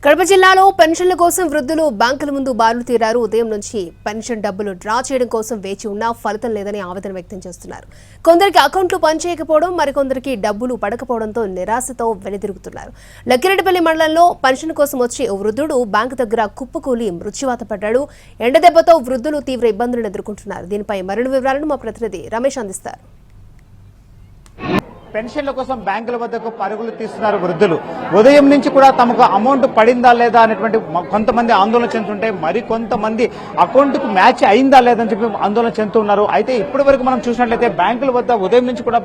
కడప జిల్లాలో పెన్షన్ల కోసం వృద్ధులు బ్యాంకుల ముందు బారులు తీరారు. ఉదయం నుంచి పెన్షన్ డబ్బులు డ్రా చేయడం కోసం వేచి ఉన్నా ఫలితం లేదని ఆవేదన వ్యక్తం చేస్తున్నారు. కొందరికి అకౌంట్లు పనిచేయకపోవడం, మరికొందరికి డబ్బులు పడకపోవడంతో నిరాశతో వెనుదిరుగుతున్నారు. లక్కిరెడ్డిపల్లి మండలంలో పెన్షన్ కోసం వచ్చి ఓ వృద్ధుడు బ్యాంకు దగ్గర కుప్పకూలి మృత్యువాత పడ్డాడు. ఎండదెబ్బతో వృద్ధులు తీవ్ర ఇబ్బందులను ఎదుర్కొంటున్నారు. దీనిపై మరిన్ని వివరాలను మా ప్రతినిధి రమేష్ అందిస్తారు. పెన్షన్ల కోసం బ్యాంకుల వద్దకు పరుగులు తీస్తున్నారు వృద్ధులు. ఉదయం నుంచి కూడా తమకు అమౌంట్ పడిందా లేదా అనేటువంటి కొంతమంది ఆందోళన చెందుతుంటే మరికొంతమంది అకౌంట్ కు మ్యాచ్ అయిందా లేదని చెప్పి ఆందోళన చెందుతున్నారు. అయితే ఇప్పటి వరకు మనం చూసినట్లయితే బ్యాంకుల వద్ద ఉదయం నుంచి కూడా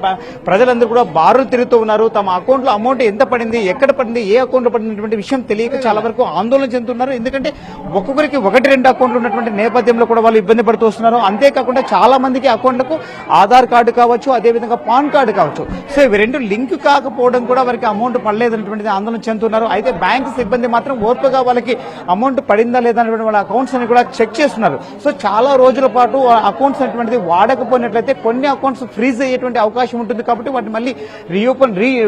ప్రజలందరూ కూడా బారులు తిరుగుతూ ఉన్నారు. తమ అకౌంట్ లో అమౌంట్ ఎంత పడింది, ఎక్కడ పడింది, ఏ అకౌంట్ లో పడినటువంటి విషయం తెలియక చాలా వరకు ఆందోళన చెందుతున్నారు. ఎందుకంటే ఒక్కొక్కరికి 1-2 అకౌంట్లు ఉన్నటువంటి నేపథ్యంలో కూడా వాళ్ళు ఇబ్బంది పడుతూ వస్తున్నారు. అంతేకాకుండా చాలా మందికి అకౌంట్లకు ఆధార్ కార్డు కావచ్చు, అదేవిధంగా పాన్ కార్డు కావచ్చు, సో ఇవి రెండు లింక్ కాకపోవడం కూడా వారికి అమౌంట్ పడలేదనేటువంటి ఆందోళన చెందుతున్నారు. అయితే బ్యాంకు సిబ్బంది మాత్రం ఓర్పుగా వాళ్ళకి అమౌంట్ పడిందా లేదా అనేటువంటి వాళ్ళ అకౌంట్స్ అని కూడా చెక్ చేస్తున్నారు. సో చాలా రోజుల పాటు అకౌంట్స్ అనేటువంటిది వాడకపోయినట్లయితే కొన్ని అకౌంట్స్ ఫ్రీజ్ అయ్యేటువంటి అవకాశం ఉంటుంది. కాబట్టి వాటిని మళ్ళీ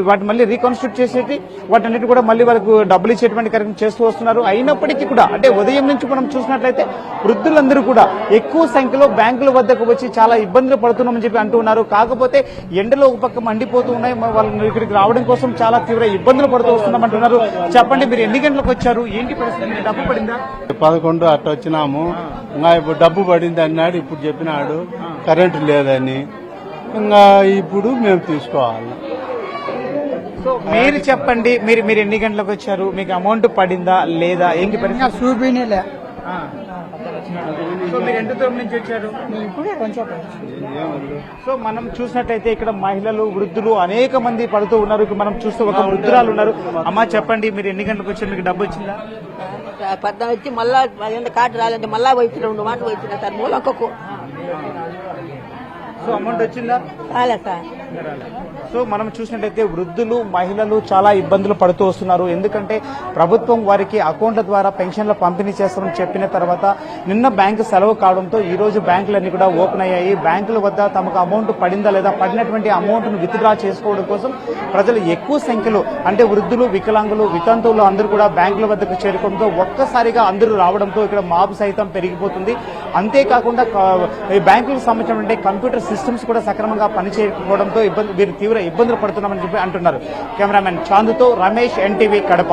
వాటిని మళ్ళీ రీకన్స్ట్రక్ట్ చేసేటి వాటన్నిటి కూడా మళ్ళీ వాళ్ళకు డబ్బులు ఇచ్చేటువంటి కార్యక్రమం చేస్తూ వస్తున్నారు. అయినప్పటికీ కూడా అంటే ఉదయం నుంచి మనం చూసినట్లయితే వృద్ధులందరూ కూడా ఎక్కువ సంఖ్యలో బ్యాంకుల వద్దకు వచ్చి చాలా ఇబ్బందులు పడుతున్నామని చెప్పి అంటున్నారు. కాకపోతే ఎండలో ఒక పక్క మండిపోతూ ఉన్నాయి, వాళ్ళు ఇక్కడికి రావడం కోసం చాలా తీవ్ర ఇబ్బందులు పడుతూ వస్తున్నామంటున్నారు. చెప్పండి, మీరు ఎన్ని గంటలకు వచ్చారు, ఏంటి పరిస్థితి, డబ్బు పడిందా? 11 అట్లా వచ్చినాము. ఇంకా ఇప్పుడు డబ్బు పడింది అన్నాడు, ఇప్పుడు చెప్పినాడు కరెంటు లేదని. ఇంకా ఇప్పుడు మేము తీసుకోవాలి. సో మీరు చెప్పండి, మీరు ఎన్ని గంటలకు వచ్చారు, మీకు అమౌంట్ పడిందా లేదా, ఏంటి పరిస్థితి? చూపినేలే. సో మీరు ఎంత దూరం నుంచి వచ్చారు? సో మనం చూసినట్లయితే ఇక్కడ మహిళలు, వృద్ధులు అనేక మంది పడుతూ ఉన్నారు. ఇక్కడ మనం చూస్తూ ఒక వృద్ధురాలు ఉన్నారు. అమ్మ చెప్పండి, మీరు ఎన్ని గంటలకు వచ్చారు, మీకు డబ్బు వచ్చిందా? 10 వచ్చి మళ్ళా కార్డు రాలంటే మళ్ళా వచ్చిన 2 మాటలు వచ్చిన సార్ మూలొక్కకు. సో అమౌంట్ వచ్చిందా? రాలే సార్. సో మనం చూసినట్లయితే వృద్ధులు, మహిళలు చాలా ఇబ్బందులు పడుతూ వస్తున్నారు. ఎందుకంటే ప్రభుత్వం వారికి అకౌంట్ల ద్వారా పెన్షన్ల పంపిణీ చేస్తామని చెప్పిన తర్వాత నిన్న బ్యాంకు సెలవు కావడంతో ఈ రోజు బ్యాంకులన్నీ కూడా ఓపెన్ అయ్యాయి. బ్యాంకుల వద్ద తమకు అమౌంట్ పడిందా లేదా, పడినటువంటి అమౌంట్ ను విత్డ్రా చేసుకోవడం కోసం ప్రజలు ఎక్కువ సంఖ్యలో అంటే వృద్ధులు, వికలాంగులు, వితంతువులు అందరూ కూడా బ్యాంకుల వద్దకు చేరుకోవడంతో ఒక్కసారిగా అందరూ రావడంతో ఇక్కడ మాబు సైతం పెరిగిపోతుంది. అంతేకాకుండా ఈ బ్యాంకులకు సంబంధించిన కంప్యూటర్ సిస్టమ్స్ కూడా సక్రమంగా పనిచేయకపోవడంతో వీరు తీవ్ర ఇబ్బందులు పడుతున్నామని చెప్పి అంటున్నారు. కెమెరామెన్ చాందుతో రమేష్, ఎన్టీవీ, కడప.